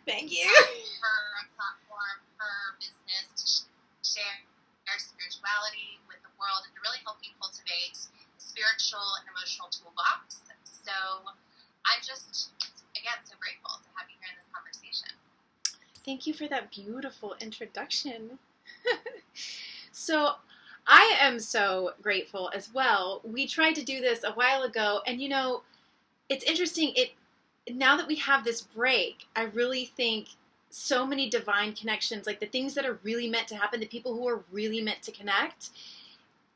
Thank you. Her platform, her business to share their spirituality with the world and to really help you cultivate a spiritual and emotional toolbox. So I'm just, again, so grateful to have you here in this conversation. Thank you for that beautiful introduction. So I am so grateful as well. We tried to do this a while ago, and you know, it's interesting. Now that we have this break, I really think so many divine connections, like the things that are really meant to happen, the people who are really meant to connect,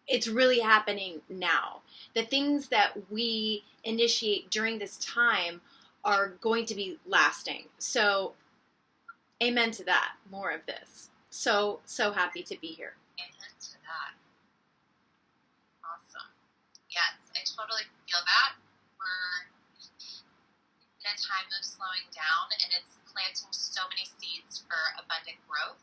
it's really happening now. The things that we initiate during this time are going to be lasting. So amen to that. More of this. So happy to be here. Amen to that. Awesome. Yes, I totally feel that. We're in a time of slowing down, and it's planting so many seeds for abundant growth.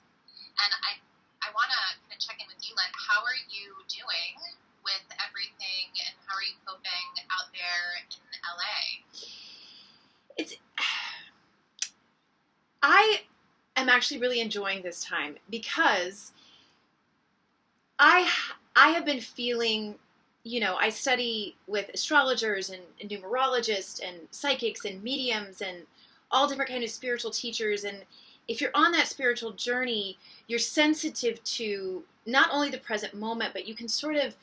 And I want to kind of check in with you, Lynn. How are you doing with everything, and how are you coping out there in LA? I am actually really enjoying this time because I have been feeling, you know, I study with astrologers and numerologists and psychics and mediums and all different kind of spiritual teachers. And if you're on that spiritual journey, you're sensitive to not only the present moment, but you can sort of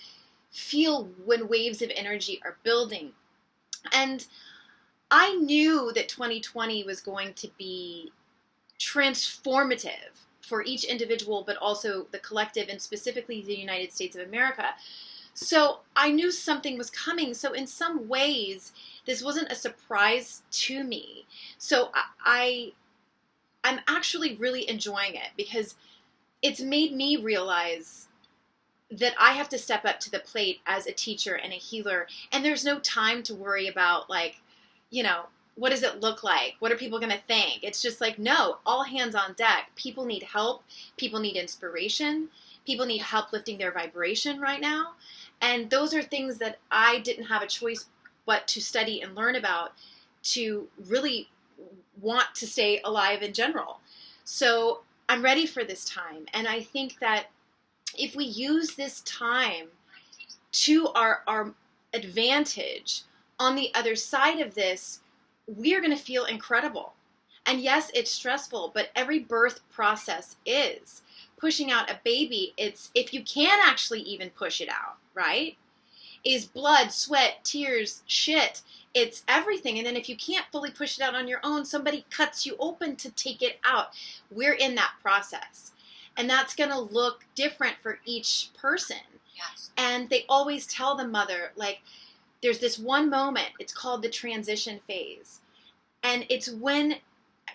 feel when waves of energy are building. And I knew that 2020 was going to be transformative for each individual, but also the collective and specifically the United States of America. So I knew something was coming. So in some ways, this wasn't a surprise to me. So I'm actually really enjoying it because it's made me realize that I have to step up to the plate as a teacher and a healer. And there's no time to worry about, like, you know, what does it look like? What are people going to think? It's just like, no, all hands on deck. People need help. People need inspiration. People need help lifting their vibration right now. And those are things that I didn't have a choice but to study and learn about to really want to stay alive in general. So I'm ready for this time. And I think that if we use this time to our advantage, on the other side of this, we are going to feel incredible. And yes, it's stressful, but every birth process is. Pushing out a baby, it's, if you can actually even push it out, right? Is blood, sweat, tears, shit. It's everything. And then if you can't fully push it out on your own, somebody cuts you open to take it out. We're in that process. And that's going to look different for each person. Yes. And they always tell the mother, like, there's this one moment, it's called the transition phase. And it's when,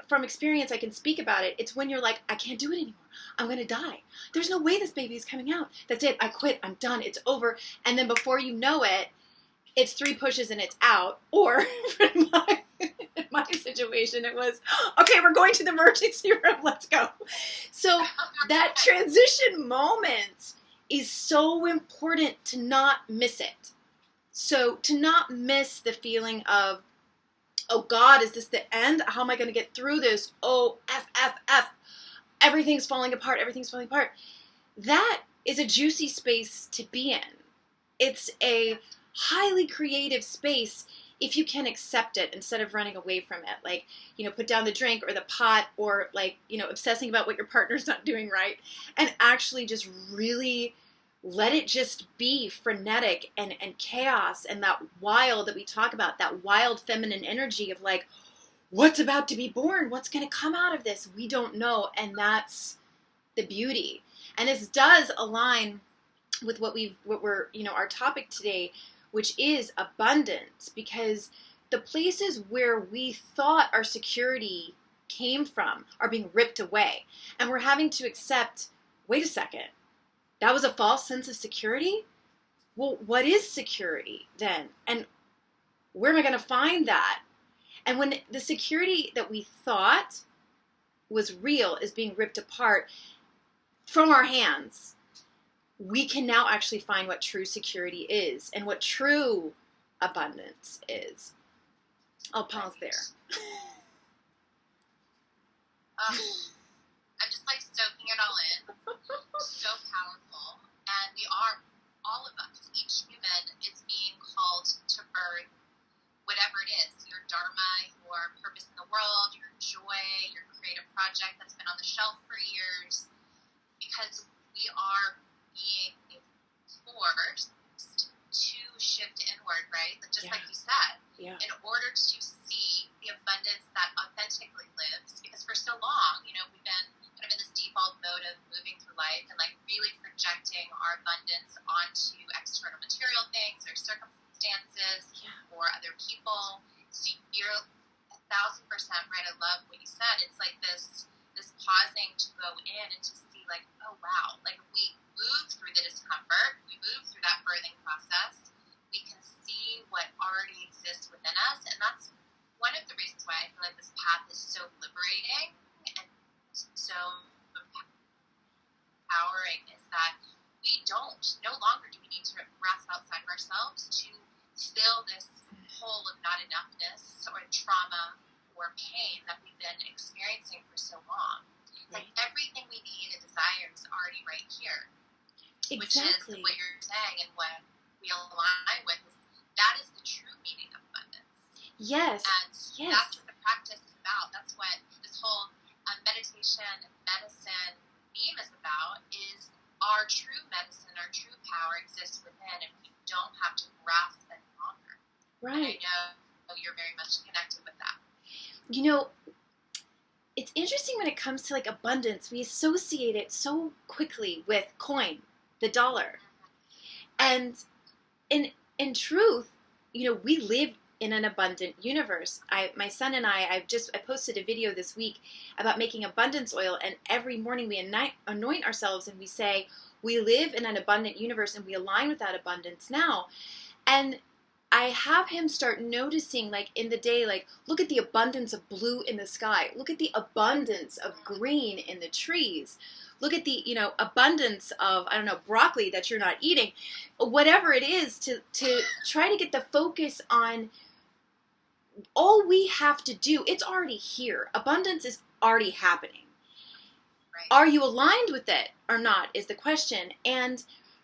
from experience, I can speak about it. It's when you're like, I can't do it anymore. I'm going to die. There's no way this baby is coming out. That's it. I quit. I'm done. It's over. And then before you know it, it's 3 pushes and it's out. Or in my situation, it was, okay, we're going to the emergency room. Let's go. So that transition moment is so important to not miss it. So to not miss the feeling of, oh God, is this the end? How am I going to get through this? Oh, F. Everything's falling apart. Everything's falling apart. That is a juicy space to be in. It's a highly creative space if you can accept it instead of running away from it. Like, you know, put down the drink or the pot or, like, you know, obsessing about what your partner's not doing right, and actually just really let it just be frenetic and chaos and that wild that we talk about, that wild feminine energy of like, what's about to be born? What's going to come out of this? We don't know. And that's the beauty. And this does align with what we're, you know, our topic today, which is abundance, because the places where we thought our security came from are being ripped away. And we're having to accept, wait a second, that was a false sense of security? Well, what is security then? And where am I going to find that? And when the security that we thought was real is being ripped apart from our hands, we can now actually find what true security is and what true abundance is. I'll pause there. I'm just like soaking it all in. So powerful. And we are, all of us, each human is being called to birth whatever it is, your dharma, your purpose in the world, your joy, your creative project that's been on the shelf for years, because we are being forced to shift inward, right? Just like you said, in order to see the abundance that authentically lives, because for so long, we've been kind of in this default mode of moving through life and like really projecting our abundance onto external material things or circumstances or other people. So you're 1,000% right. I love what you said. It's like this pausing to go in and to see like, oh wow, like if we move through the discomfort, we move through that birthing process, we can see what already exists within us. And that's one of the reasons why I feel like this path is so liberating and so empowering, is that we no longer do we need to grasp outside of ourselves to fill this hole of not enoughness or trauma or pain that we've been experiencing for so long. Like everything we need and desire is already right here. Exactly. Which is what you're saying, and what we align with is that is the true meaning of abundance. Yes. And that's what the practice is about. That's what this whole meditation, medicine theme is about, is our true medicine, our true power exists within, and we don't have to grasp any longer. Right. And I know you're very much connected with that. It's interesting when it comes to like abundance, we associate it so quickly with coin, the dollar. And in truth, we live in an abundant universe. My son and I posted a video this week about making abundance oil, and every morning we anoint ourselves and we say, we live in an abundant universe and we align with that abundance now. And I have him start noticing, like, in the day, like, look at the abundance of blue in the sky. Look at the abundance of green in the trees. Look at the, abundance of, I don't know, broccoli that you're not eating. Whatever it is, to try to get the focus on all we have to do. It's already here. Abundance is already happening. Right. Are you aligned with it or not is the question. And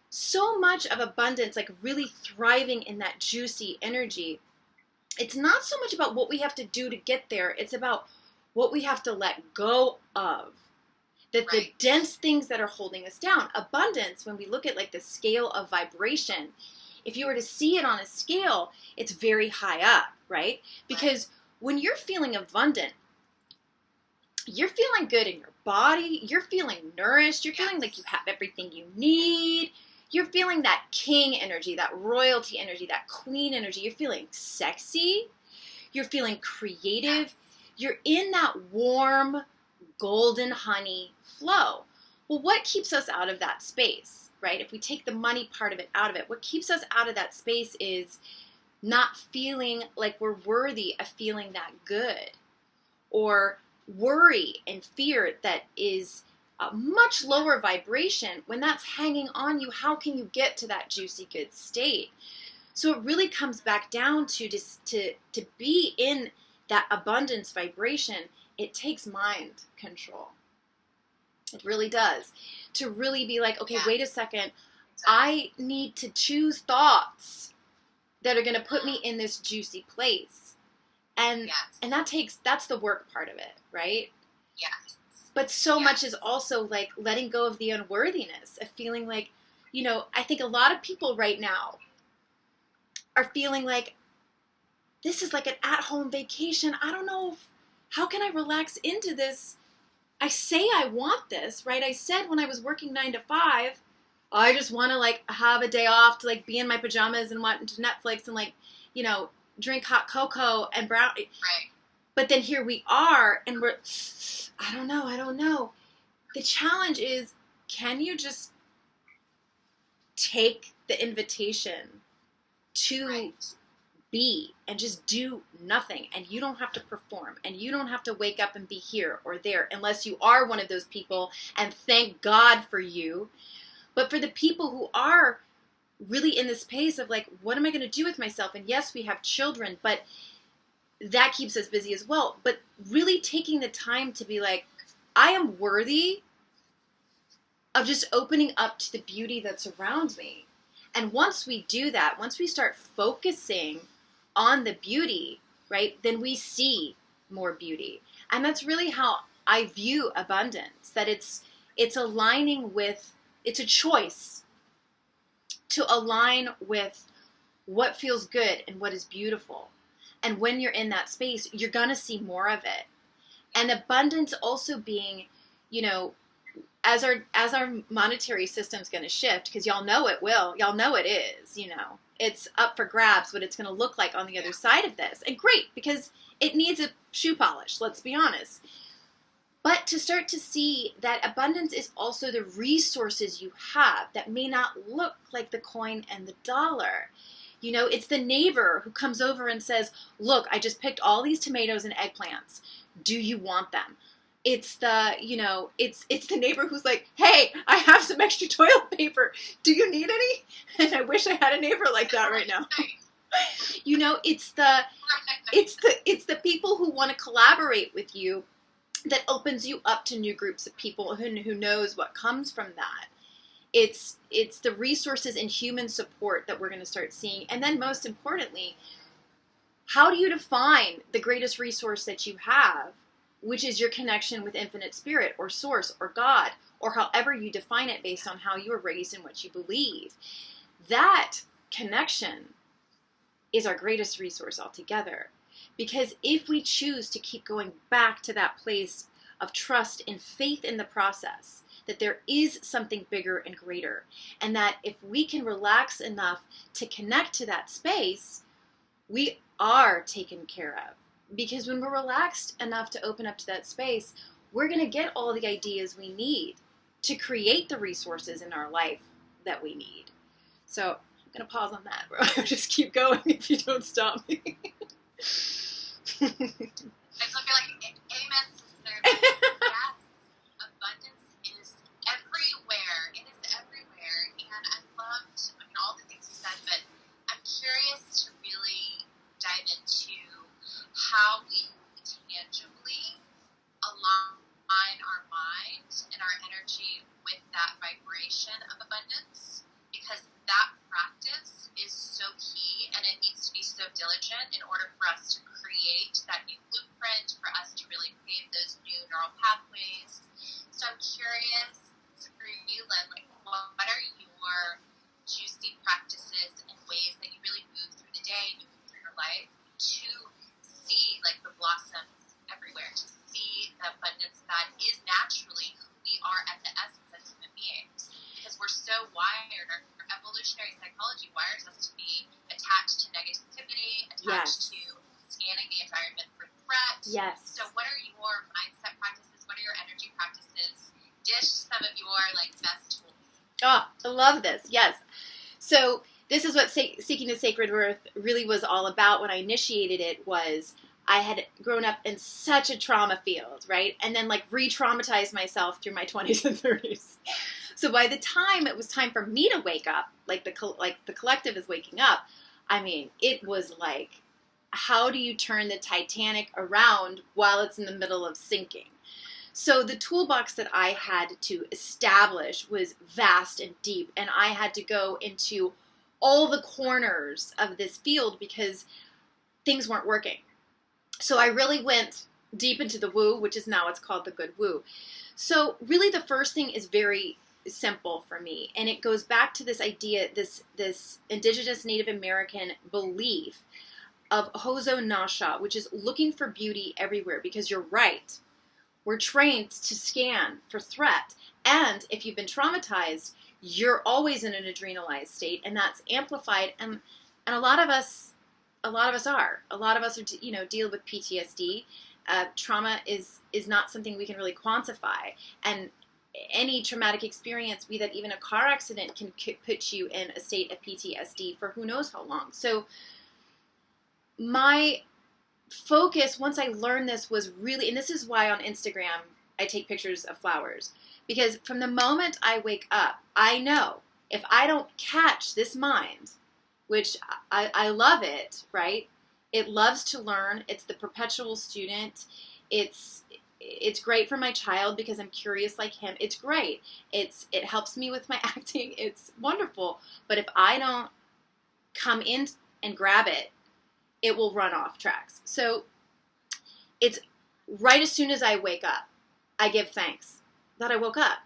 so much of abundance, like really thriving in that juicy energy, it's not so much about what we have to do to get there. It's about what we have to let go of. That the dense things that are holding us down. Abundance, when we look at like the scale of vibration, if you were to see it on a scale, it's very high up, right? Because when you're feeling abundant, you're feeling good in your body, you're feeling nourished, you're feeling like you have everything you need. You're feeling that king energy, that royalty energy, that queen energy. You're feeling sexy. You're feeling creative. You're in that warm, golden honey flow. Well, what keeps us out of that space, right? If we take the money part of it out of it, what keeps us out of that space is not feeling like we're worthy of feeling that good, or worry and fear that is a much lower vibration. When that's hanging on you, how can you get to that juicy good state? So it really comes back down to just to be in that abundance vibration. It takes mind control. It really does. To really be like, okay, wait a second. I need to choose thoughts that are going to put me in this juicy place. And that's the work part of it, right? Yes. But so much is also like letting go of the unworthiness of feeling like, I think a lot of people right now are feeling like this is like an at-home vacation. I don't know how can I relax into this? I say I want this, right? I said when I was working 9 to 5, I just want to like have a day off to like be in my pajamas and watch Netflix and like, drink hot cocoa and brownie. Right. But then here we are and we're, I don't know. The challenge is, can you just take the invitation to be and just do nothing, and you don't have to perform, and you don't have to wake up and be here or there unless you are one of those people, and thank God for you. But for the people who are really in this space of like, what am I going to do with myself? And yes, we have children, but that keeps us busy as well. But really taking the time to be like, I am worthy of just opening up to the beauty that's around me. And once we do that, once we start focusing on the beauty, right, then we see more beauty. And that's really how I view abundance, that it's aligning with, it's a choice to align with what feels good and what is beautiful. And when you're in that space, you're going to see more of it. And abundance also being, you know, as our monetary system's going to shift, because y'all know it will, y'all know it is, you know, it's up for grabs what it's going to look like on the other side of this. And great, because it needs a shoe polish, let's be honest. But to start to see that abundance is also the resources you have that may not look like the coin and the dollar. You know, it's the neighbor who comes over and says, look, I just picked all these tomatoes and eggplants. Do you want them? It's the, you know, it's the neighbor who's like, hey, I have some extra toilet paper. Do you need any? And I wish I had a neighbor like that right now. You know, it's the people who want to collaborate with you that opens you up to new groups of people who knows what comes from that. It's the resources and human support that we're going to start seeing. And then most importantly, how do you define the greatest resource that you have, which is your connection with infinite spirit or source or God, or however you define it based on how you were raised and what you believe. That connection is our greatest resource altogether. Because if we choose to keep going back to that place of trust and faith in the process, that there is something bigger and greater, and that if we can relax enough to connect to that space, we are taken care of. Because when we're relaxed enough to open up to that space, we're going to get all the ideas we need to create the resources in our life that we need. So I'm going to pause on that, bro. I'll just keep going if you don't stop me. I still feel like amen, sister. Yes, abundance is everywhere. It is everywhere. And I loved, all the things you said, but I'm curious to really dive into how we tangibly align our mind and our energy with that vibration of abundance, because that practice is so key and it needs to be so diligent in order for us to create that new blueprint, for us to really pave those new neural pathways. So I'm curious for you, Lynn, like what are your juicy practices and ways that you really move through the day, you move through your life to see like the blossoms everywhere, to see the abundance that is naturally who we are at the essence as human beings? Because we're so wired, our evolutionary psychology wires us to be attached to negativity, attached to scanning the environment for threat. Yes. So what are your mindset practices? What are your energy practices? Dish some of your like best tools. Oh, I love this. Yes. So this is what Seeking the Sacred Earth really was all about. When I initiated it, was I had grown up in such a trauma field, right? And then like re-traumatized myself through my 20s and 30s. So by the time it was time for me to wake up, like the collective is waking up, I mean, it was like, how do you turn the Titanic around while it's in the middle of sinking? So the toolbox that I had to establish was vast and deep, and I had to go into all the corners of this field because things weren't working. So I really went deep into the woo, which is now it's called the good woo. So really the first thing is very simple for me, and it goes back to this idea, this indigenous Native American belief of hozo nasha, which is looking for beauty everywhere, because you're right. We're trained to scan for threat, and if you've been traumatized, you're always in an adrenalized state, and that's amplified, and a lot of us are. A lot of us are, deal with PTSD. Trauma is not something we can really quantify, and any traumatic experience, be that even a car accident, can put you in a state of PTSD for who knows how long. So my focus, once I learned this, was really, and this is why on Instagram I take pictures of flowers, because from the moment I wake up, I know if I don't catch this mind, which I love it, right? It loves to learn. It's the perpetual student. It's It's great for my child because I'm curious like him. It's great. It helps me with my acting. It's wonderful. But if I don't come in and grab it, it will run off tracks. So it's right as soon as I wake up, I give thanks that I woke up.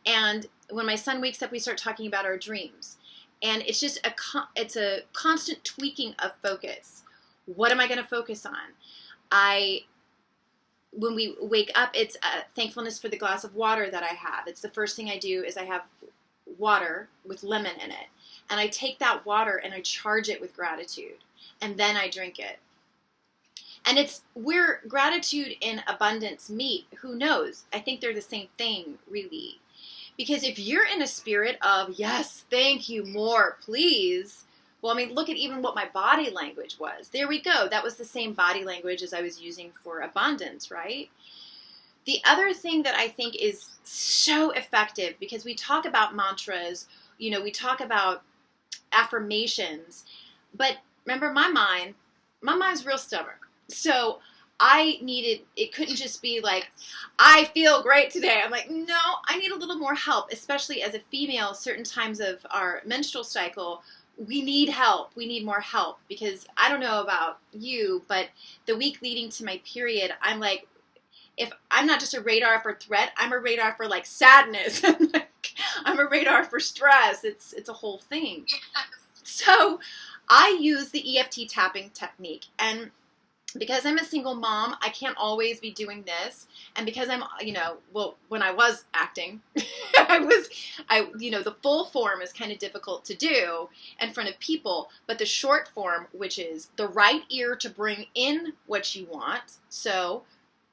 And when my son wakes up, we start talking about our dreams. And it's just it's a constant tweaking of focus. What am I going to focus on? When we wake up, it's thankfulness for the glass of water that I have. It's the first thing I do is I have water with lemon in it. And I take that water and I charge it with gratitude. And then I drink it. And it's where gratitude and abundance meet. Who knows? I think they're the same thing, really. Because if you're in a spirit of, yes, thank you, more, please. Well, I mean, look at even what my body language was. There we go. That was the same body language as I was using for abundance, right? The other thing that I think is so effective, because we talk about mantras, we talk about affirmations, but remember my mind's real stubborn. So it couldn't just be like, I feel great today. I'm like, no, I need a little more help, especially as a female, certain times of our menstrual cycle, we need help. We need more help because I don't know about you, but the week leading to my period, I'm like, if I'm not just a radar for threat, I'm a radar for like sadness. I'm a radar for stress. It's a whole thing. Yes. So I use the EFT tapping technique, and because I'm a single mom, I can't always be doing this. And because I'm, when I was acting, the full form is kind of difficult to do in front of people, but the short form, which is the right ear to bring in what you want. So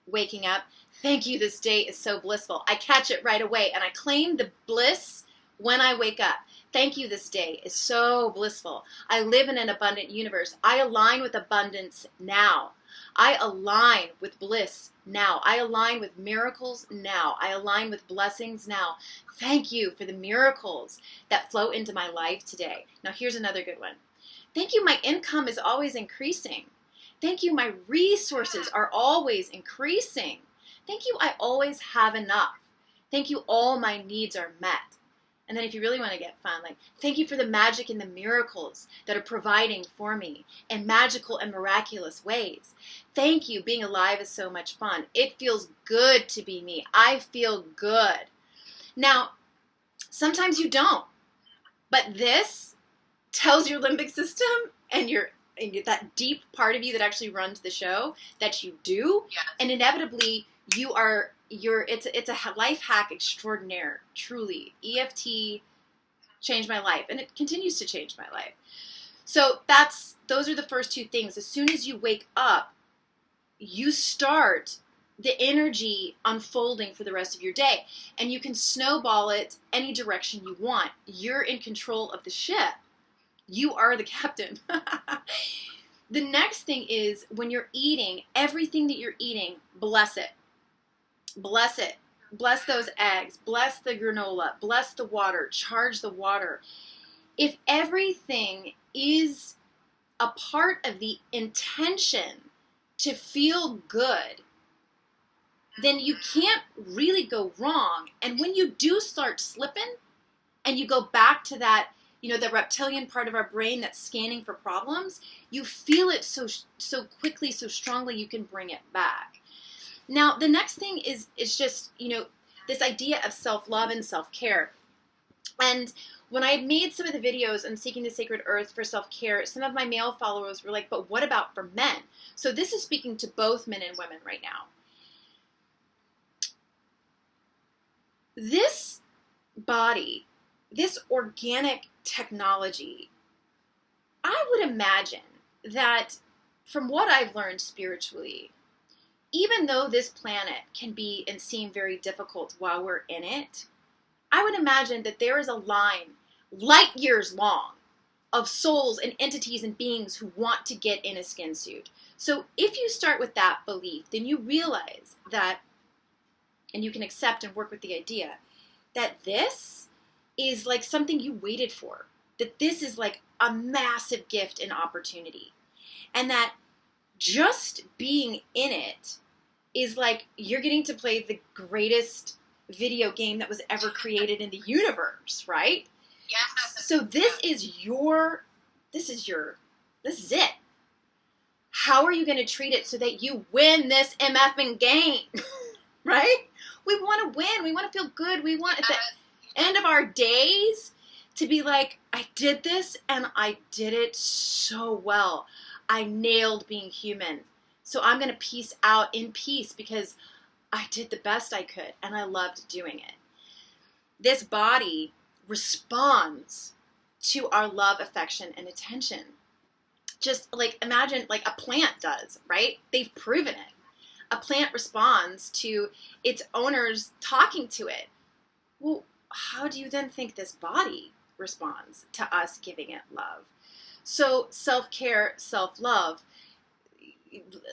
waking up, thank you, this day is so blissful. I catch it right away and I claim the bliss when I wake up. Thank you, this day is so blissful. I live in an abundant universe. I align with abundance now. I align with bliss now. I align with miracles now. I align with blessings now. Thank you for the miracles that flow into my life today. Now, here's another good one. Thank you, my income is always increasing. Thank you, my resources are always increasing. Thank you, I always have enough. Thank you, all my needs are met. And then if you really want to get fun, like, thank you for the magic and the miracles that are providing for me in magical and miraculous ways. Thank you. Being alive is so much fun. It feels good to be me. I feel good. Now, sometimes you don't, but this tells your limbic system and that deep part of you that actually runs the show that you do. Yes. And inevitably it's a life hack extraordinaire, truly. EFT changed my life, and it continues to change my life. So those are the first two things. As soon as you wake up, you start the energy unfolding for the rest of your day, and you can snowball it any direction you want. You're in control of the ship. You are the captain. The next thing is when you're eating, everything that you're eating, bless it. Bless it. Bless those eggs. Bless the granola. Bless the water. Charge the water. If everything is a part of the intention to feel good, then you can't really go wrong. And when you do start slipping and you go back to that, the reptilian part of our brain that's scanning for problems, you feel it so quickly, so strongly, you can bring it back. Now, the next thing is just, this idea of self-love and self-care. And when I made some of the videos on Seeking the Sacred Earth for self-care, some of my male followers were like, but what about for men? So this is speaking to both men and women right now. This body, this organic technology, I would imagine that from what I've learned spiritually, even though this planet can be and seem very difficult while we're in it, I would imagine that there is a line light years long of souls and entities and beings who want to get in a skin suit. So if you start with that belief, then you realize that, and you can accept and work with the idea, that this is like something you waited for, that this is like a massive gift and opportunity, and that just being in it is like you're getting to play the greatest video game that was ever created in the universe, right? Yeah. So this is it. How are you going to treat it so that you win this MFing game? Right? We want to win. We want to feel good. We want at the end of our days to be like, I did this and I did it so well. I nailed being human. So I'm going to peace out in peace because I did the best I could and I loved doing it. This body responds to our love, affection, and attention. Just like imagine like a plant does, right? They've proven it. A plant responds to its owners talking to it. Well, how do you then think this body responds to us giving it love? So self-care, self-love,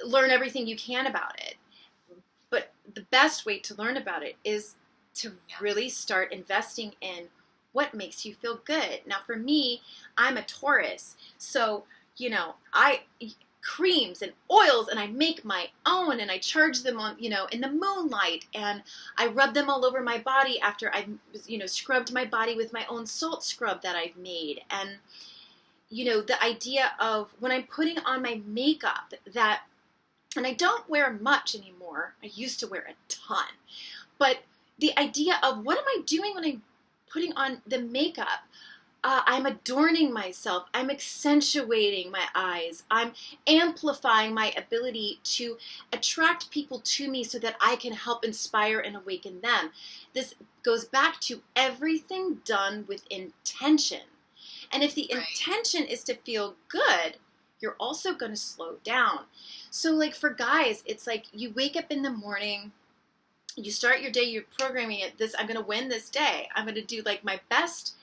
learn everything you can about it. But the best way to learn about it is to really start investing in what makes you feel good. Now for me, I'm a Taurus. So, I creams and oils and I make my own and I charge them on, in the moonlight and I rub them all over my body after I've, scrubbed my body with my own salt scrub that I've made. And, the idea of when I'm putting on my makeup and I don't wear much anymore. I used to wear a ton. But the idea of what am I doing when I'm putting on the makeup? I'm adorning myself. I'm accentuating my eyes. I'm amplifying my ability to attract people to me so that I can help inspire and awaken them. This goes back to everything done with intention. And if the intention is to feel good, you're also going to slow down. So like for guys, it's like you wake up in the morning, you start your day, you're programming it, I'm going to win this day. I'm going to do like my best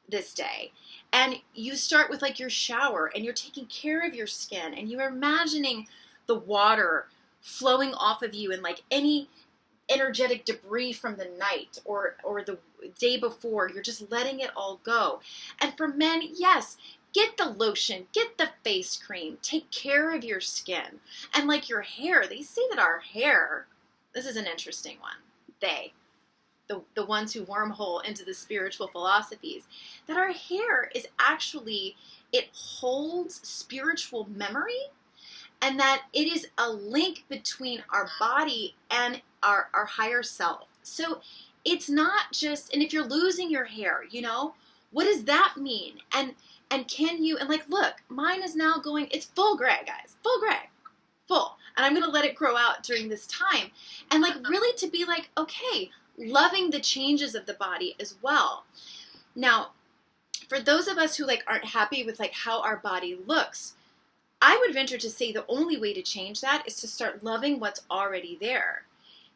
this day. And you start with like your shower and you're taking care of your skin and you're imagining the water flowing off of you and like any energetic debris from the night or the day before, you're just letting it all go. And for men, yes, get the lotion, get the face cream, take care of your skin. And like your hair, they say that our hair, this is an interesting one, the ones who wormhole into the spiritual philosophies, that our hair is actually, it holds spiritual memory and that it is a link between our body and our higher self. So it's not just, and if you're losing your hair, what does that mean? And can you, and like, look, mine is now going, it's full gray, guys, full. And I'm going to let it grow out during this time. And like really to be like, okay, loving the changes of the body as well. Now, for those of us who like aren't happy with like how our body looks, I would venture to say the only way to change that is to start loving what's already there.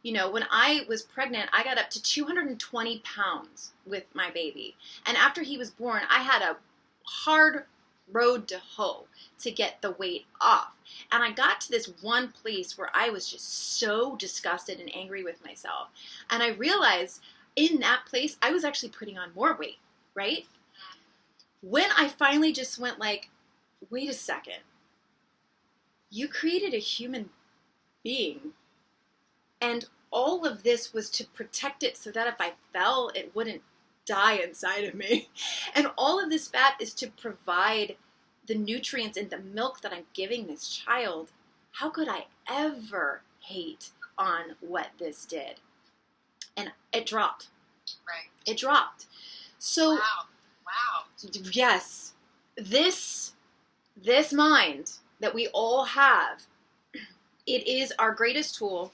When I was pregnant, I got up to 220 pounds with my baby. And after he was born, I had a hard road to hoe to get the weight off. And I got to this one place where I was just so disgusted and angry with myself. And I realized in that place, I was actually putting on more weight, right? When I finally just went like, wait a second, you created a human being. And all of this was to protect it so that if I fell, it wouldn't die inside of me. And all of this fat is to provide the nutrients in the milk that I'm giving this child. How could I ever hate on what this did? And it dropped. Right. It dropped. So, wow. Yes, this mind that we all have, it is our greatest tool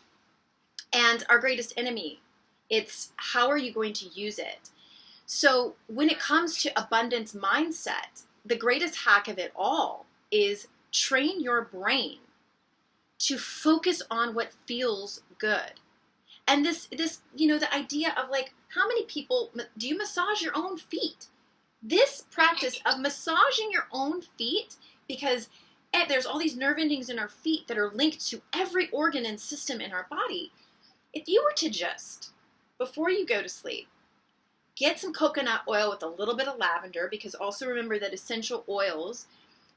and our greatest enemy. It's how are you going to use it? So when it comes to abundance mindset, the greatest hack of it all is train your brain to focus on what feels good. And this, the idea of like, how many people, do you massage your own feet? This practice of massaging your own feet, because there's all these nerve endings in our feet that are linked to every organ and system in our body. If you were to just, before you go to sleep, get some coconut oil with a little bit of lavender, because also remember that essential oils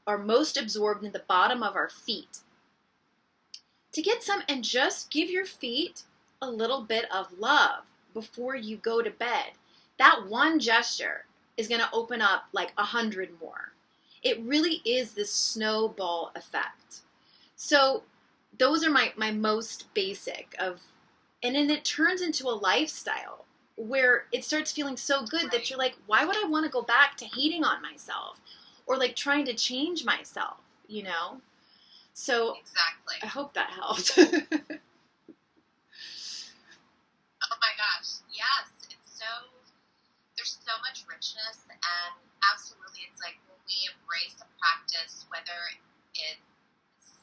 are most absorbed in the bottom of our feet. to get some and just give your feet a little bit of love before you go to bed. That one gesture is going to open up like 100 more. It really is this snowball effect. So those are my most basic of, and then it turns into a lifestyle where it starts feeling so good that you're like, why would I want to go back to hating on myself or like trying to change myself, you know? So exactly. I hope that helped. Oh my gosh, yes. There's so much richness, and absolutely it's like when we embrace a practice, whether it's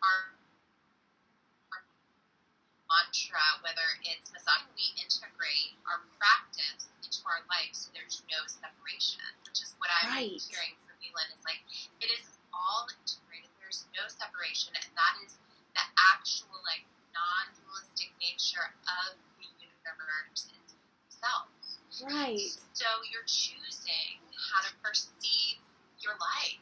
our mantra, whether it's massage, we integrate our practice into our life so there's no separation, which is what I'm hearing from you, Lynn, is like it is all integrated. There's no separation, and that is the actual like non-dualistic nature of the universe itself. Right. So you're choosing how to perceive your life.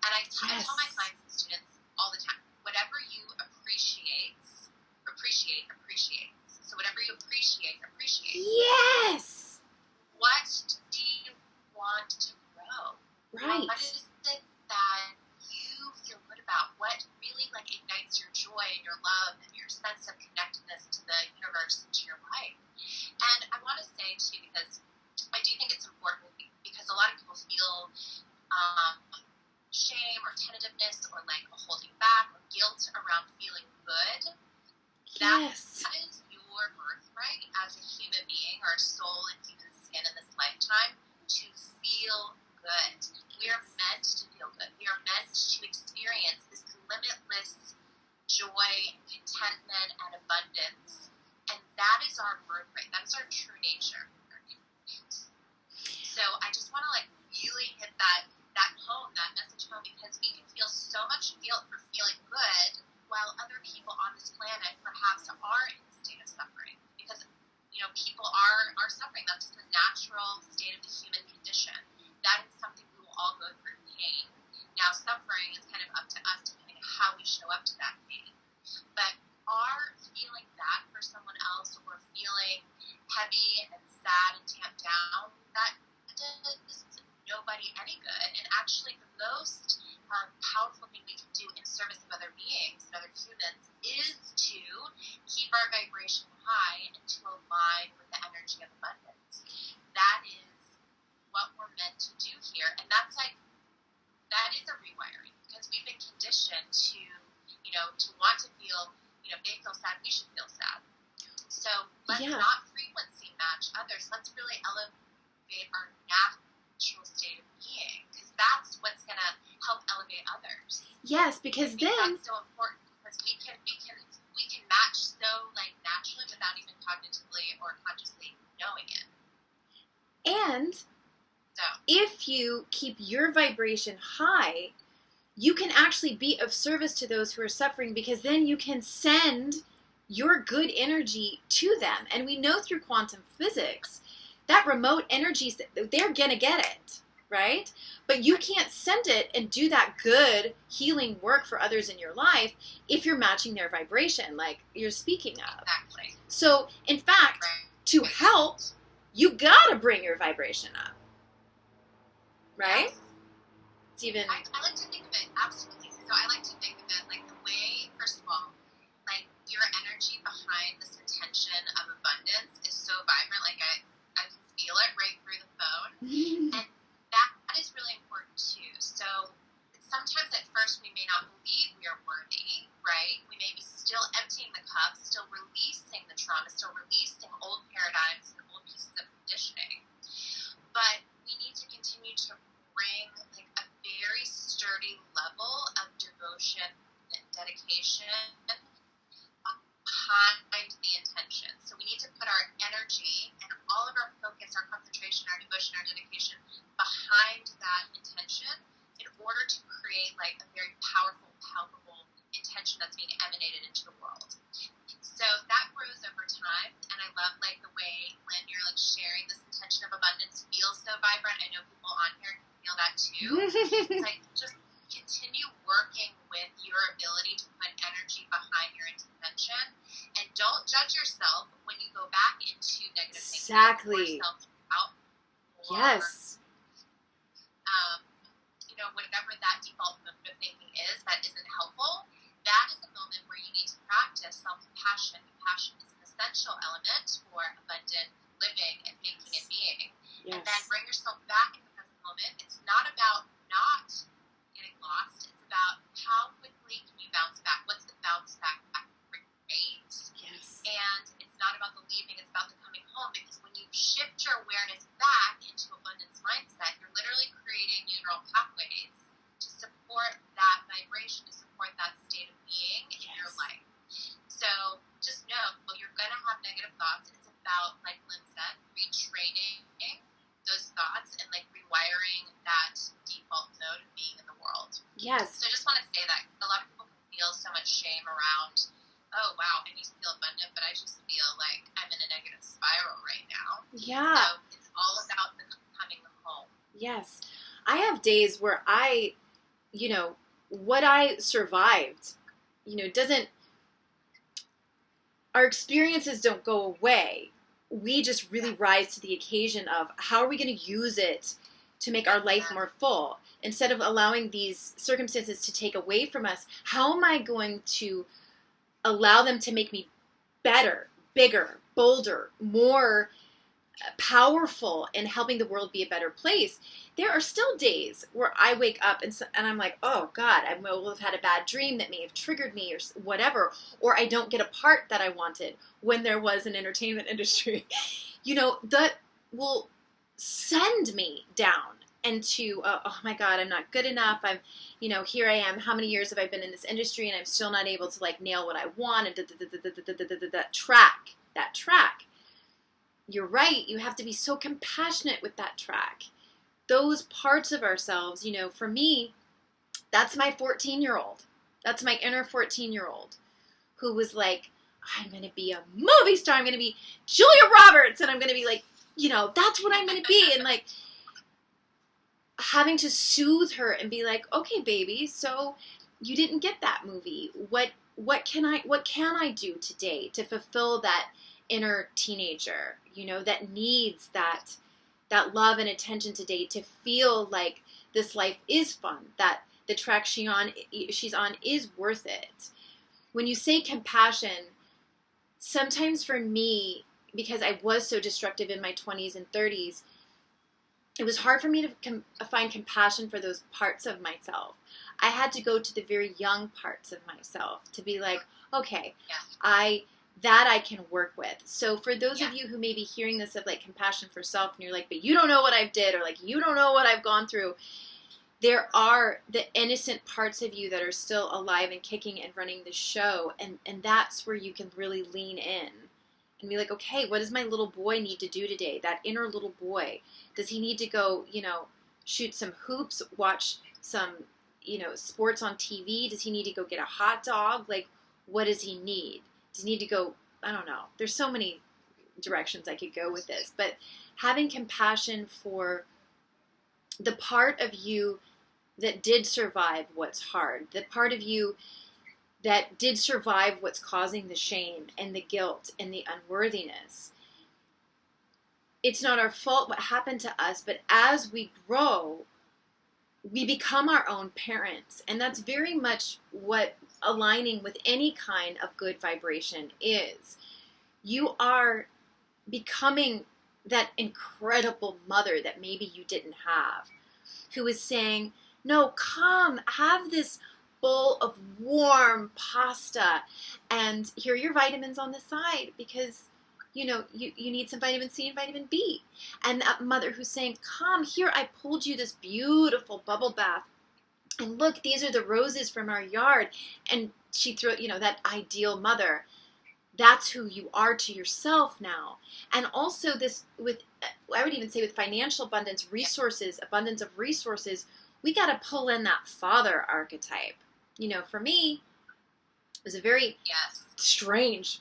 And I tell my clients and students all the time, whatever you appreciates. So whatever you appreciate. Yes. What do you want to grow? Right. What is it that you feel good about? What really like ignites your joy and your love and your sense of connectedness to the universe and to your life? And I want to say, too, because I do think it's important, because a lot of people feel shame or tentativeness or like a holding back or guilt around feeling good. Yes. That is your birthright as a human being or a soul in human skin in this lifetime to feel good. We are meant to feel good. We are meant to experience this limitless joy, contentment, and abundance. And that is our birthright. That is our true nature. So I just want to like really hit that home, that message home, because we can feel so much guilt for feeling good while other people on this planet perhaps are in a state of suffering. Because, you know, people are suffering. That's just the natural state of the human condition. That is something we will all go through, pain. Now, suffering is kind of up to us depending on how we show up to that pain. But are feeling bad for someone else or feeling heavy and sad and tamped down, that does nobody any good. And actually the most powerful thing we can do in service of other beings and other humans is to keep our vibration high and to align with the energy of abundance. That is what we're meant to do here. And that's like, that is a rewiring, because we've been conditioned to, you know, to want to feel, you know, they feel sad, we should feel sad. So let's not frequency match others. Let's really elevate our natural state of being, because that's what's going to help elevate others. Yes, because then that's so important, because we can match so like naturally without even cognitively or consciously knowing it. And if you keep your vibration high, you can actually be of service to those who are suffering, because then you can send your good energy to them. And we know through quantum physics that remote energy, they're going to get it, right? But you can't send it and do that good healing work for others in your life if you're matching their vibration, like you're speaking of. Exactly. So, in fact, to help, you got to bring your vibration up. Right? Yes. It's even... I like to think of it, absolutely. So I like to think of it like the way, first of all, like your energy behind this intention of abundance is so vibrant. Like I can feel it right through the phone. And that is really important too. So sometimes at first we may not believe we are worthy, right? We may be still emptying the cup, still releasing the trauma, still releasing old paradigms and old pieces of conditioning. But we need to continue to bring like a very sturdy level of devotion and dedication behind the intention. So we need to put our energy and all of our focus, our concentration, our devotion, our dedication behind that intention in order to create like a very powerful, palpable intention that's being emanated into the world. So that grows over time, and I love like the way, Lynn, you're like sharing this intention of abundance feels so vibrant. I know people on here can feel that too. It's like just continue working with your ability to put energy behind your Exactly. self-doubt, or, Yes. whatever that default mode of thinking is that isn't helpful, that is a moment where you need to practice self-compassion. Compassion is an essential element for abundant living and thinking and being. Yes. And then bring yourself back in the present moment. It's not about not getting lost. It's about how quickly can you bounce back. What's the bounce back rate? Yes. And it's not about the leaving. It's about the coming home. Because when you shift your awareness back into abundance mindset, you're literally creating neural pathways to support that vibration, to support that state of being in your life. So just know you're going to have negative thoughts. It's about, like Lynn said, retraining those thoughts and like rewiring that default mode of being in the world. Yes. So I just want to say that a lot of people can feel so much shame around, oh wow, I need to feel abundant, but I just feel like I'm in a negative spiral right now. Yeah. So it's all about the coming home. Yes. I have days where what I survived, our experiences don't go away. We just really rise to the occasion of how are we going to use it to make our life more full? Instead of allowing these circumstances to take away from us, how am I going to allow them to make me better, bigger, bolder, more powerful in helping the world be a better place? There are still days where I wake up and I'm like, oh God, I will have had a bad dream that may have triggered me or whatever, or I don't get a part that I wanted when there was an entertainment industry, that will send me down into, oh my God, I'm not good enough. I'm, here I am. How many years have I been in this industry and I'm still not able to like nail what I want, and that track. You're right. You have to be so compassionate with that track. Those parts of ourselves, for me, that's my 14-year-old. That's my inner 14-year-old who was like, I'm going to be a movie star. I'm going to be Julia Roberts. And I'm going to be like, that's what I'm going to be. And like having to soothe her and be like, okay, baby, so you didn't get that movie. What can I do today to fulfill that inner teenager, that needs that love and attention today to feel like this life is fun, that the track she's on is worth it. When you say compassion, sometimes for me, because I was so destructive in my 20s and 30s, it was hard for me to find compassion for those parts of myself. I had to go to the very young parts of myself to be like, okay, I can work with. So for those of you who may be hearing this of like compassion for self and you're like, but you don't know what I've did, or like, you don't know what I've gone through. There are the innocent parts of you that are still alive and kicking and running the show. And that's where you can really lean in and be like, okay, what does my little boy need to do today? That inner little boy, does he need to go, shoot some hoops, watch some, sports on TV? Does he need to go get a hot dog? Like, what does he need? Does he need to go, I don't know. There's so many directions I could go with this, but having compassion for the part of you that did survive what's hard, the part of you that did survive what's causing the shame and the guilt and the unworthiness. It's not our fault what happened to us, but as we grow, we become our own parents. And that's very much what aligning with any kind of good vibration is. You are becoming that incredible mother that maybe you didn't have, who is saying, no, come, have this bowl of warm pasta, and here are your vitamins on the side because, you need some vitamin C and vitamin B. And that mother who's saying, come, here, I pulled you this beautiful bubble bath. And look, these are the roses from our yard. And she threw, that ideal mother. That's who you are to yourself now. And also this I would even say with financial abundance, abundance of resources, we got to pull in that father archetype. For me, it was a very strange,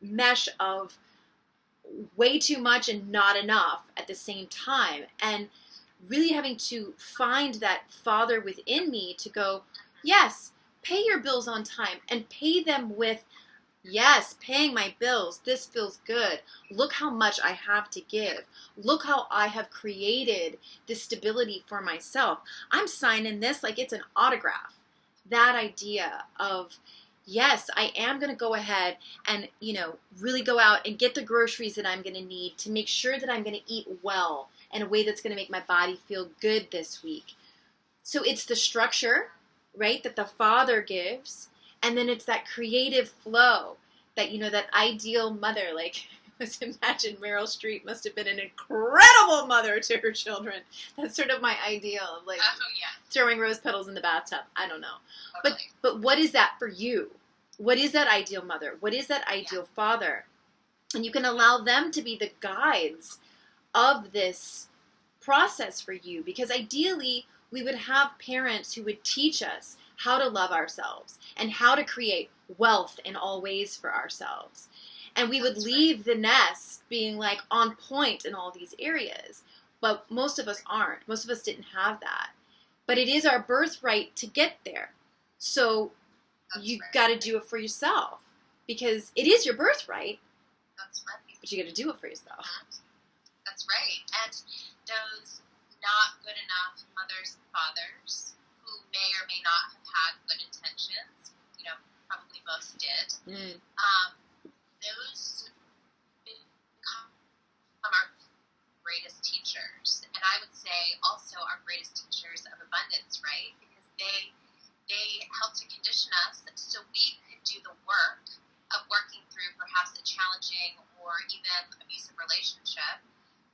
mesh of way too much and not enough at the same time. And really having to find that father within me to go, yes, pay your bills on time and pay them with Yes, paying my bills. This feels good. Look how much I have to give. Look how I have created this stability for myself. I'm signing this like it's an autograph. That idea of, yes, I am going to go ahead and, really go out and get the groceries that I'm going to need to make sure that I'm going to eat well in a way that's going to make my body feel good this week. So it's the structure, right, that the Father gives. And then it's that creative flow that, that ideal mother, like, let's imagine Meryl Streep must have been an incredible mother to her children. That's sort of my ideal of, like, throwing rose petals in the bathtub. I don't know. Totally. But what is that for you? What is that ideal mother? What is that ideal father? And you can allow them to be the guides of this process for you, because ideally we would have parents who would teach us how to love ourselves and how to create wealth in all ways for ourselves. And we would leave the nest being like on point in all these areas. But most of us aren't. Most of us didn't have that. But it is our birthright to get there. So you got to do it for yourself, because it is your birthright. That's right. But you got to do it for yourself. That's right. And those not good enough mothers and fathers who may or may not have had good intentions, probably most did, those become our greatest teachers. And I would say also our greatest teachers of abundance, right? Because they help to condition us so we could do the work of working through perhaps a challenging or even abusive relationship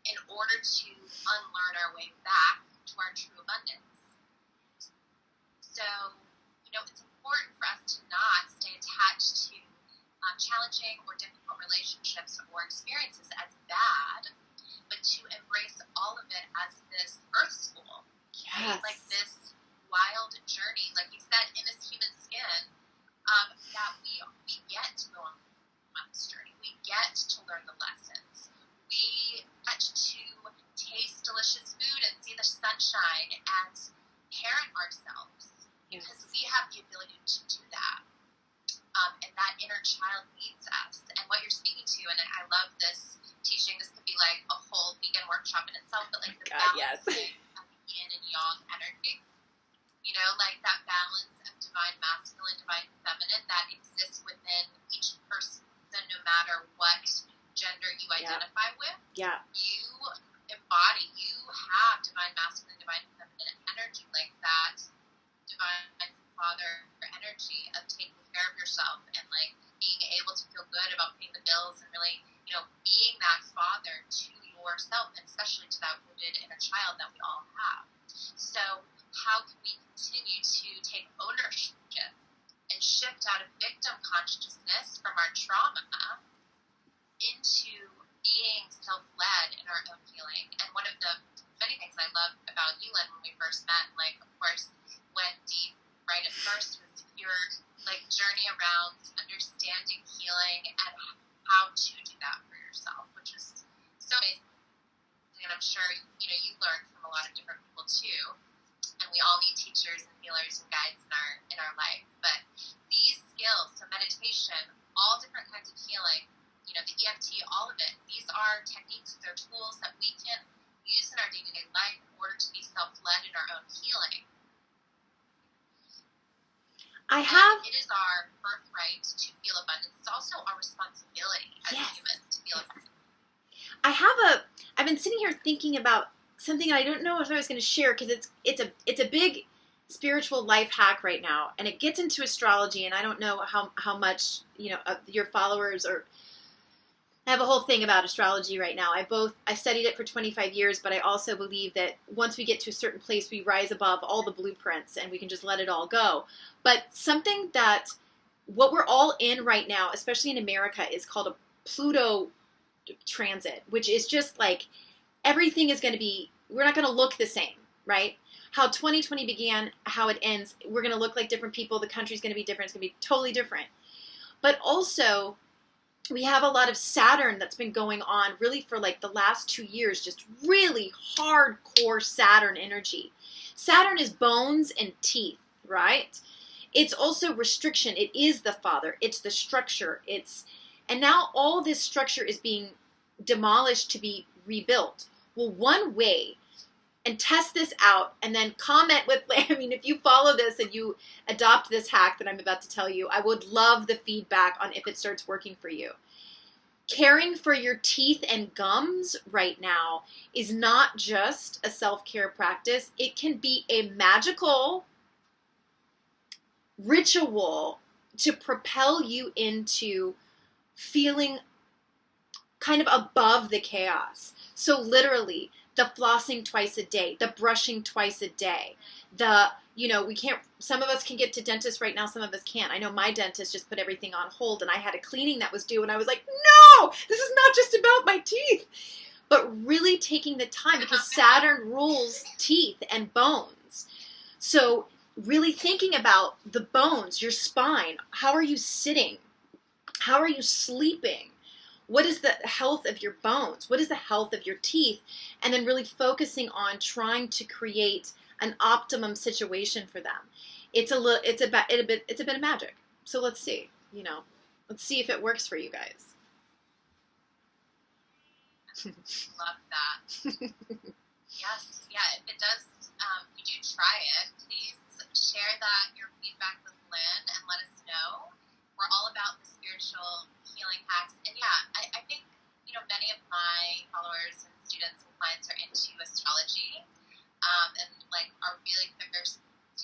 in order to unlearn our way back to our true abundance. So, it's important for us to not stay attached to challenging or difficult relationships or experiences as bad, but to embrace all of it as this earth school. Yes. Right? Like this wild journey, like you said, in this human skin, that we get to go on this journey. We get to learn the lessons. We get to taste delicious food and see the sunshine and parent ourselves, because we have the ability to do that. And that inner child needs us. And what you're speaking to, and I love this teaching, this could be like a whole vegan workshop in itself, but like the balance of yin and yang energy, like that balance of divine masculine, divine feminine that exists within each person, no matter what gender you identify with. Yeah. You embody, you have divine masculine, divine feminine energy, like that divine father energy of taking care of yourself and like being able to feel good about paying the bills and really, being that father to yourself, and especially to that wounded inner child that we all have. So how can we continue to take ownership and shift out of victim consciousness from our trauma into being self-led in our own healing? And one of the many things I love about you, Lynn, when we first met, and like, of course, went deep right at first, was your like journey around understanding healing and how to do that for yourself, which is so amazing. And I'm sure, you learned from a lot of different people too. And we all need teachers and healers and guides in our life. But these skills, so meditation, all different kinds of healing, the EFT, all of it, these are techniques, they're tools that we can use in our day-to-day life in order to be self-led in our own healing. It is our birthright to feel abundance. It's also our responsibility as humans to feel abundance. I've been sitting here thinking about something I don't know if I was going to share, because it's a big spiritual life hack right now, and it gets into astrology, and I don't know how much your followers or. I have a whole thing about astrology right now. I studied it for 25 years, but I also believe that once we get to a certain place, we rise above all the blueprints and we can just let it all go. But something that what we're all in right now, especially in America, is called a Pluto transit, which is just like everything is going to be, we're not going to look the same, right? How 2020 began, how it ends, we're going to look like different people. The country's going to be different. It's going to be totally different. But also, we have a lot of Saturn that's been going on really for like the last 2 years, just really hardcore Saturn energy. Saturn is bones and teeth, right? It's also restriction. It is the father. It's the structure. And now all this structure is being demolished to be rebuilt. Well, one way, and test this out, and then comment with, I mean, if you follow this and you adopt this hack that I'm about to tell you, I would love the feedback on if it starts working for you. Caring for your teeth and gums right now is not just a self-care practice. It can be a magical ritual to propel you into feeling kind of above the chaos. So literally, the flossing twice a day, the brushing twice a day, some of us can get to dentists right now, some of us can't. I know my dentist just put everything on hold, and I had a cleaning that was due, and I was like, no, this is not just about my teeth. But really taking the time, because Saturn rules teeth and bones. So really thinking about the bones, your spine. How are you sitting? How are you sleeping? What is the health of your bones? What is the health of your teeth? And then really focusing on trying to create an optimum situation for them. It's a bit of magic. So let's see, let's see if it works for you guys. Love that. Yes, yeah, if it does, if you do try it, please share your feedback with Lynn and let us know. We're all about the spiritual healing hacks. And yeah, I think, many of my followers and students and clients are into astrology, and are really thirsty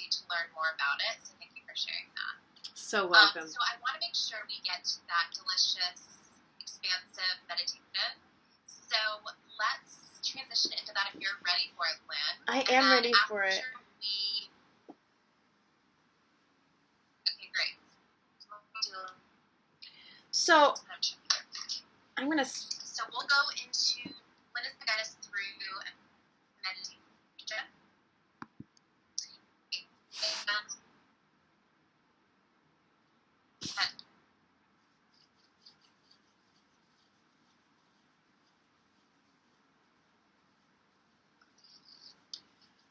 to learn more about it. So thank you for sharing that. So welcome. So I want to make sure we get to that delicious, expansive meditation. So let's transition into that if you're ready for it, Lynn. I am ready for it. Okay, great. So I'm going to... So we'll go into... Lynn is going to guide us through meditation.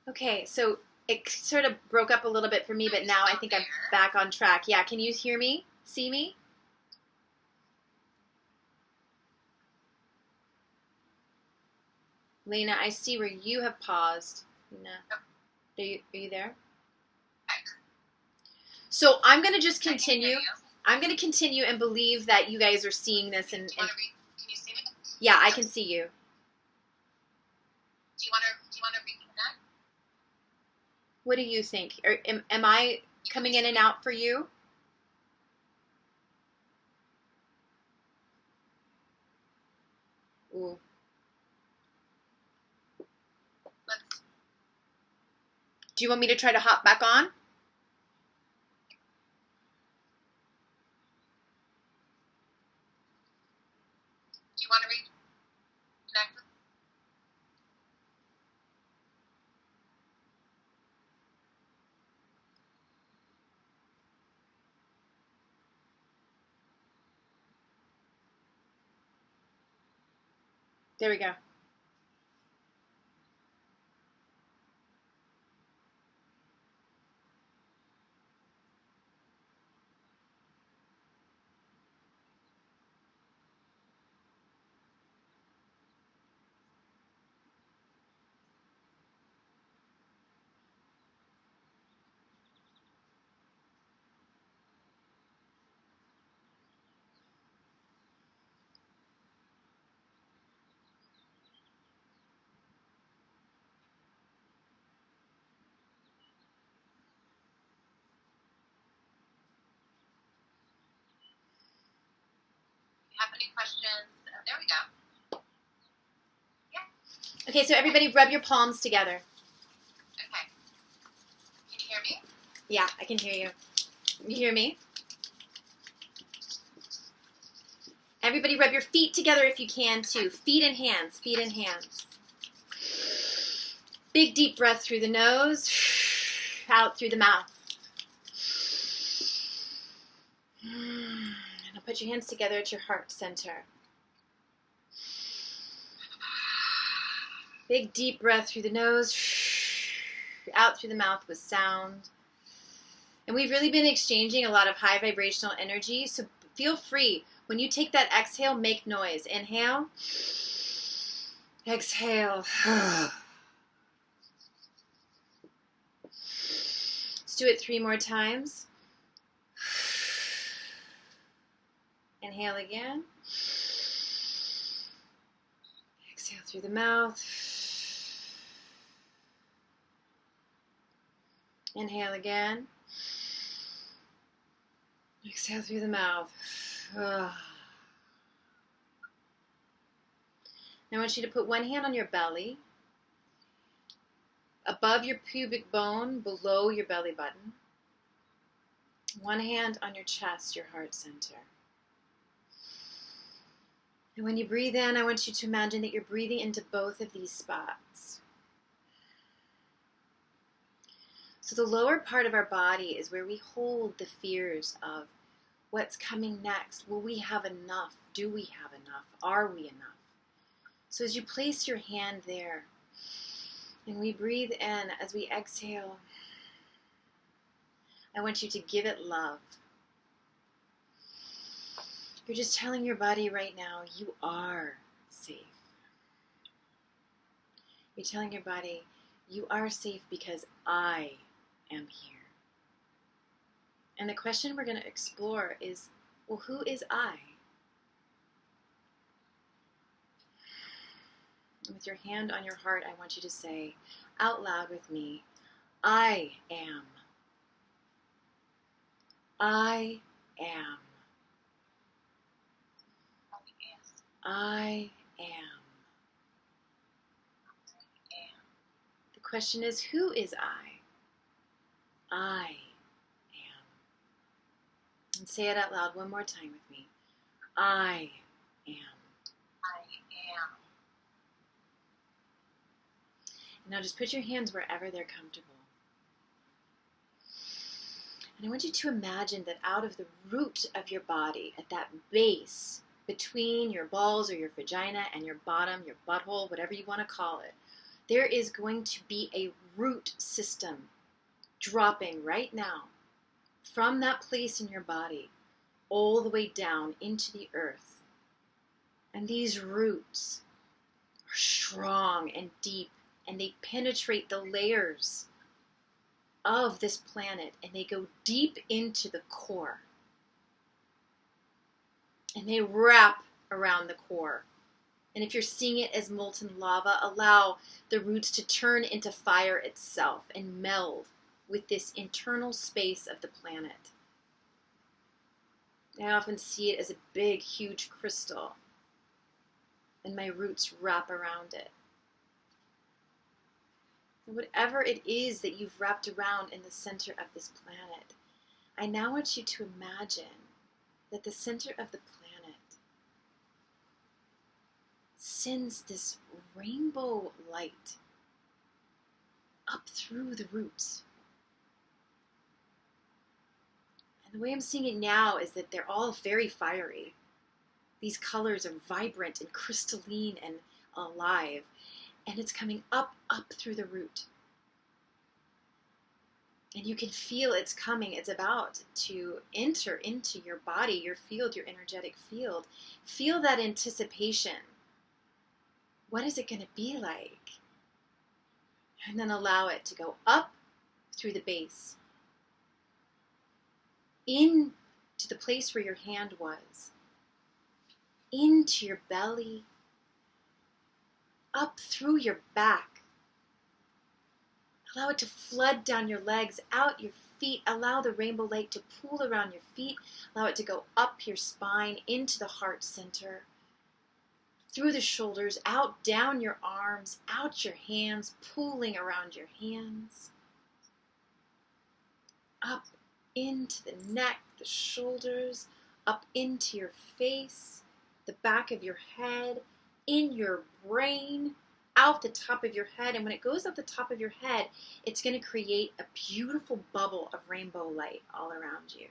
Okay, so it sort of broke up a little bit for me, but now I think I'm back on track. Yeah, can you hear me? See me? Lena, I see where you have paused. Lena, are you there? So I'm going to just continue. I'm going to continue and believe that you guys are seeing this. Can you see me? Yeah, I can see you. Do you want to reconnect? What do you think? Am I coming in and out for you? Ooh. Do you want me to try to hop back on? Do you want to reconnect? There we go. Have any questions? There we go. Yeah. Okay, so everybody rub your palms together. Okay. Can you hear me? Yeah, I can hear you. You hear me? Everybody rub your feet together if you can too. Feet and hands, feet and hands. Big deep breath through the nose, out through the mouth. Now put your hands together at your heart center. Big deep breath through the nose, out through the mouth with sound. And we've really been exchanging a lot of high vibrational energy. So feel free. When you take that exhale, make noise. Inhale. Exhale. Let's do it 3 more times. Inhale again. Exhale through the mouth. Inhale again. Exhale through the mouth. Now I want you to put one hand on your belly, above your pubic bone, below your belly button. One hand on your chest, your heart center. And when you breathe in, I want you to imagine that you're breathing into both of these spots. So the lower part of our body is where we hold the fears of what's coming next. Will we have enough? Do we have enough? Are we enough? So as you place your hand there, and we breathe in, as we exhale, I want you to give it love. You're just telling your body right now, you are safe. You're telling your body, you are safe because I am here. And the question we're going to explore is, well, who is I? And with your hand on your heart, I want you to say out loud with me, I am. I am. I am. The question is, who is I? I am. And say it out loud one more time with me. I am. I am. And now just put your hands wherever they're comfortable. And I want you to imagine that out of the root of your body, at that base, between your balls or your vagina and your bottom, your butthole, whatever you want to call it, there is going to be a root system dropping right now from that place in your body all the way down into the earth. And these roots are strong and deep, and they penetrate the layers of this planet, and they go deep into the core. And they wrap around the core. And if you're seeing it as molten lava, allow the roots to turn into fire itself and meld with this internal space of the planet. I often see it as a big, huge crystal, and my roots wrap around it. And whatever it is that you've wrapped around in the center of this planet, I now want you to imagine that the center of the planet sends this rainbow light up through the roots. And the way I'm seeing it now is that they're all very fiery. These colors are vibrant and crystalline and alive. And it's coming up through the root. And you can feel it's coming. It's about to enter into your body, your field, your energetic field. Feel that anticipation. What is it going to be like? And then allow it to go up through the base, into the place where your hand was, into your belly, up through your back. Allow it to flood down your legs, out your feet. Allow the rainbow light to pool around your feet. Allow it to go up your spine, into the heart center, through the shoulders, out, down your arms, out your hands, pooling around your hands, up into the neck, the shoulders, up into your face, the back of your head, in your brain, out the top of your head. And when it goes up the top of your head, it's going to create a beautiful bubble of rainbow light all around you.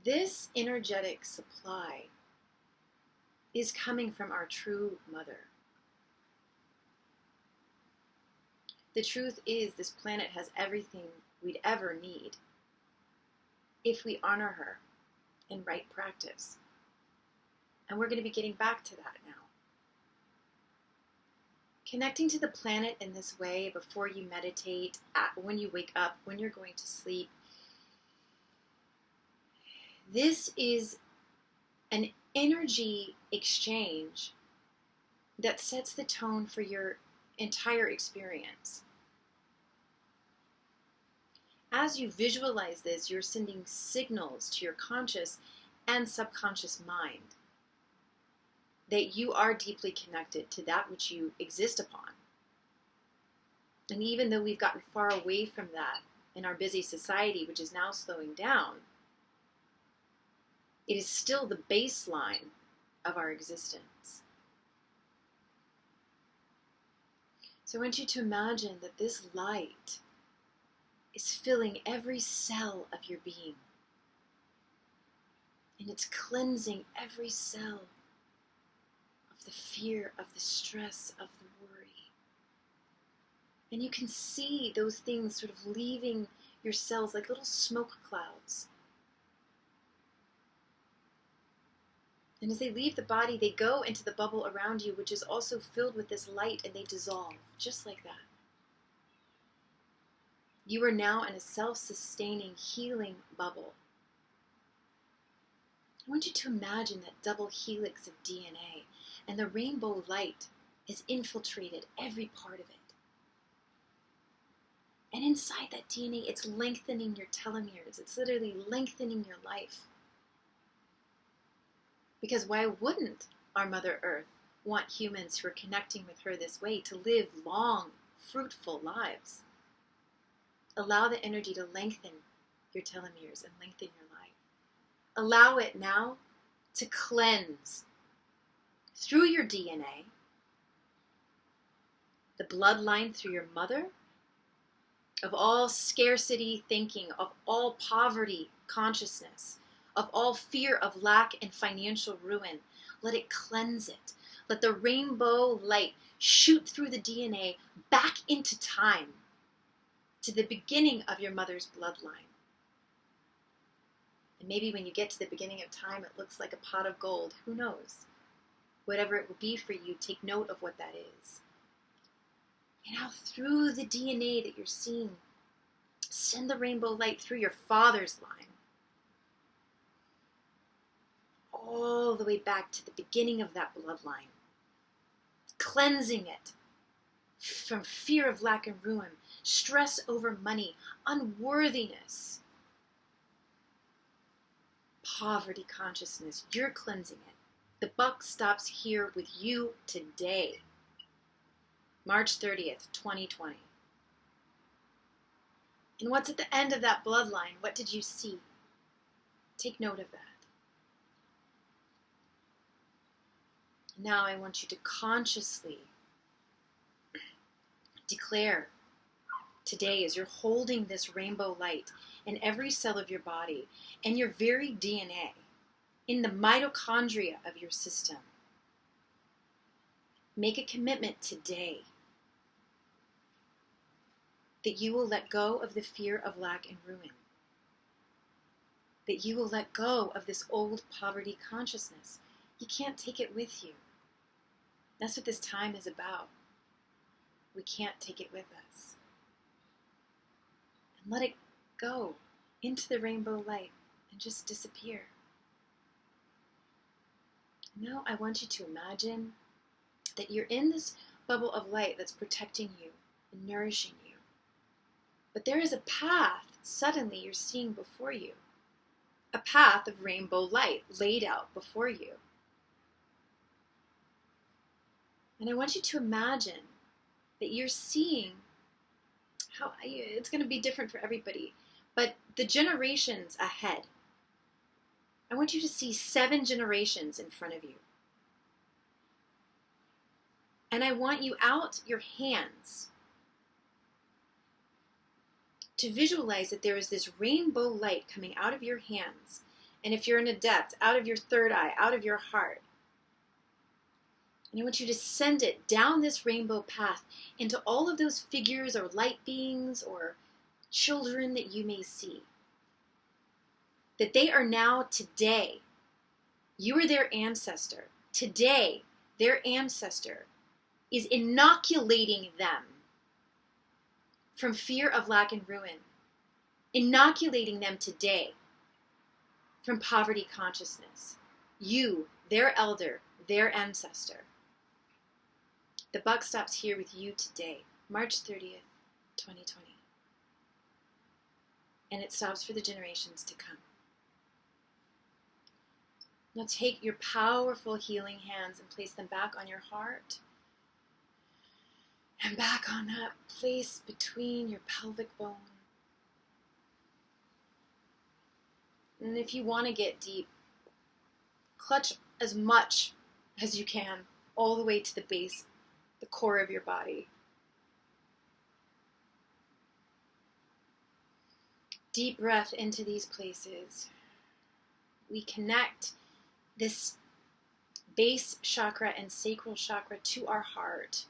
This energetic supply is coming from our true mother. The truth is, this planet has everything we'd ever need if we honor her in right practice. And we're going to be getting back to that now. Connecting to the planet in this way before you meditate, when you wake up, when you're going to sleep. This is an energy exchange that sets the tone for your entire experience. As you visualize this, you're sending signals to your conscious and subconscious mind that you are deeply connected to that which you exist upon. And even though we've gotten far away from that in our busy society, which is now slowing down, it is still the baseline of our existence. So I want you to imagine that this light is filling every cell of your being. And it's cleansing every cell of the fear, of the stress, of the worry. And you can see those things sort of leaving your cells like little smoke clouds. And as they leave the body, they go into the bubble around you, which is also filled with this light, and they dissolve, just like that. You are now in a self-sustaining, healing bubble. I want you to imagine that double helix of DNA, and the rainbow light has infiltrated every part of it. And inside that DNA, it's lengthening your telomeres. It's literally lengthening your life. Because why wouldn't our Mother Earth want humans who are connecting with her this way to live long, fruitful lives? Allow the energy to lengthen your telomeres and lengthen your life. Allow it now to cleanse through your DNA, the bloodline through your mother, of all scarcity thinking, of all poverty consciousness, of all fear of lack and financial ruin. Let it cleanse it. Let the rainbow light shoot through the DNA back into time, to the beginning of your mother's bloodline. And maybe when you get to the beginning of time, it looks like a pot of gold. Who knows? Whatever it will be for you, take note of what that is. And now through the DNA that you're seeing, send the rainbow light through your father's line, all the way back to the beginning of that bloodline, cleansing it from fear of lack and ruin, stress over money, unworthiness, poverty consciousness. You're cleansing it. The buck stops here with you today, March 30th, 2020. And what's at the end of that bloodline? What did you see? Take note of that. Now I want you to consciously declare today, as you're holding this rainbow light in every cell of your body and your very DNA, in the mitochondria of your system, make a commitment today that you will let go of the fear of lack and ruin, that you will let go of this old poverty consciousness. You can't take it with you. That's what this time is about. We can't take it with us. And let it go into the rainbow light and just disappear. Now I want you to imagine that you're in this bubble of light that's protecting you and nourishing you. But there is a path suddenly you're seeing before you. A path of rainbow light laid out before you. And I want you to imagine that you're seeing how it's going to be different for everybody, but the generations ahead. I want you to see 7 generations in front of you. And I want you out your hands to visualize that there is this rainbow light coming out of your hands. And if you're an adept, out of your third eye, out of your heart. And I want you to send it down this rainbow path into all of those figures or light beings or children that you may see. That they are now today, you are their ancestor. Today, their ancestor is inoculating them from fear of lack and ruin. Inoculating them today from poverty consciousness. You, their elder, their ancestor. The buck stops here with you today, March 30th, 2020. And it stops for the generations to come. Now take your powerful healing hands and place them back on your heart. And back on that place between your pelvic bone. And if you want to get deep, clutch as much as you can all the way to the base, the core of your body. Deep breath into these places. We connect this base chakra and sacral chakra to our heart.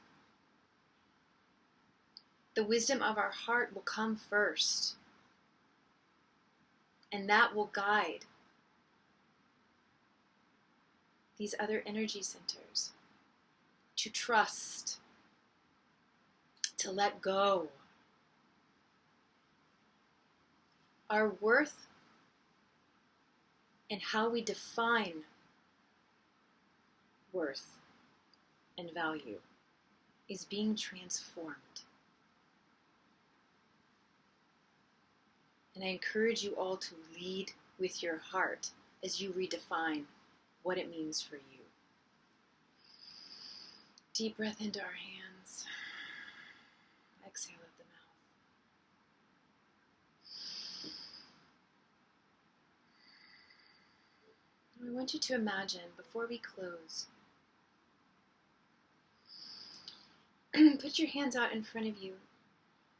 The wisdom of our heart will come first. And that will guide these other energy centers to trust, to let go. Our worth and how we define worth and value is being transformed. And I encourage you all to lead with your heart as you redefine what it means for you. Deep breath into our hands. Exhale at the mouth. I want you to imagine, before we close, put your hands out in front of you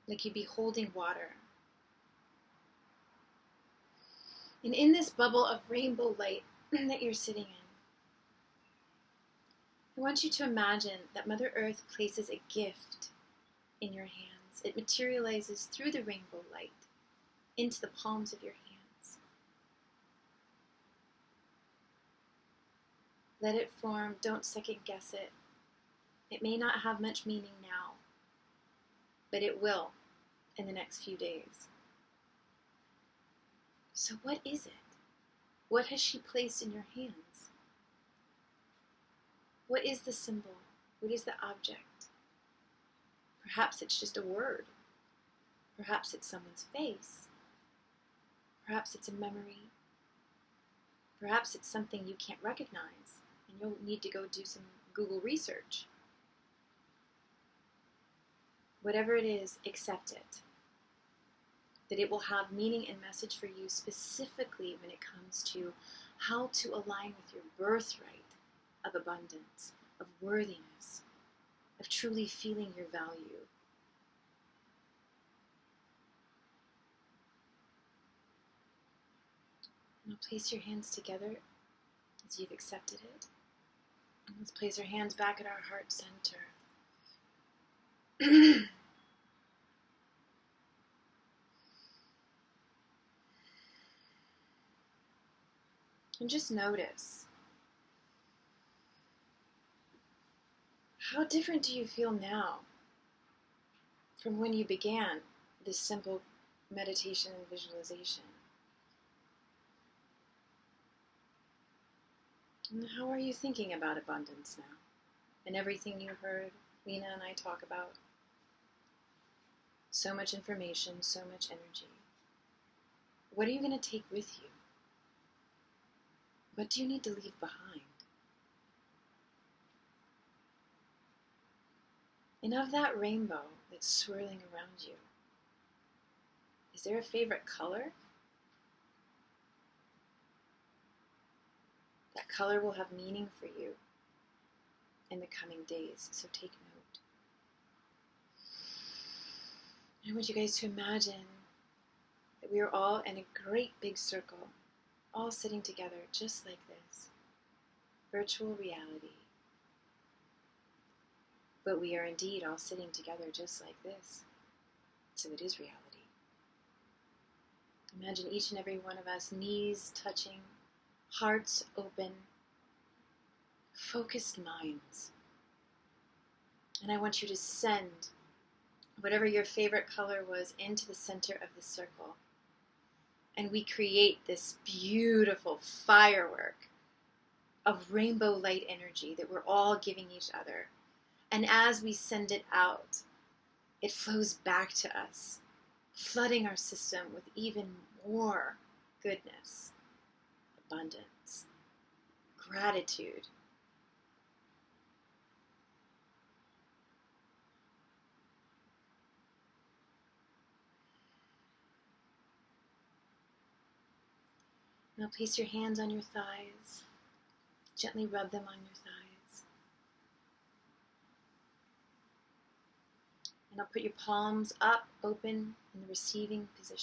like you'd be holding water. And in this bubble of rainbow light that you're sitting in, I want you to imagine that Mother Earth places a gift in your hands. It materializes through the rainbow light into the palms of your hands. Let it form. Don't second guess it. It may not have much meaning now, but it will in the next few days. So what is it? What has she placed in your hands? What is the symbol? What is the object? Perhaps it's just a word. Perhaps it's someone's face. Perhaps it's a memory. Perhaps it's something you can't recognize, and you'll need to go do some Google research. Whatever it is, accept it. That it will have meaning and message for you specifically when it comes to how to align with your birthright of abundance, of worthiness, of truly feeling your value. Now place your hands together as you've accepted it. And let's place our hands back at our heart center. And just notice, how different do you feel now from when you began this simple meditation and visualization? And how are you thinking about abundance now? And everything you heard Lena and I talk about? So much information, so much energy. What are you going to take with you? What do you need to leave behind? And of that rainbow that's swirling around you, is there a favorite color? That color will have meaning for you in the coming days, so take note. I want you guys to imagine that we are all in a great big circle, all sitting together just like this. Virtual reality. But we are indeed all sitting together just like this. So it is reality. Imagine each and every one of us, knees touching, hearts open, focused minds. And I want you to send whatever your favorite color was into the center of the circle. And we create this beautiful firework of rainbow light energy that we're all giving each other. And as we send it out, it flows back to us, flooding our system with even more goodness, abundance, gratitude. Now place your hands on your thighs. Gently rub them on your thighs. And I'll put your palms up, open in the receiving position.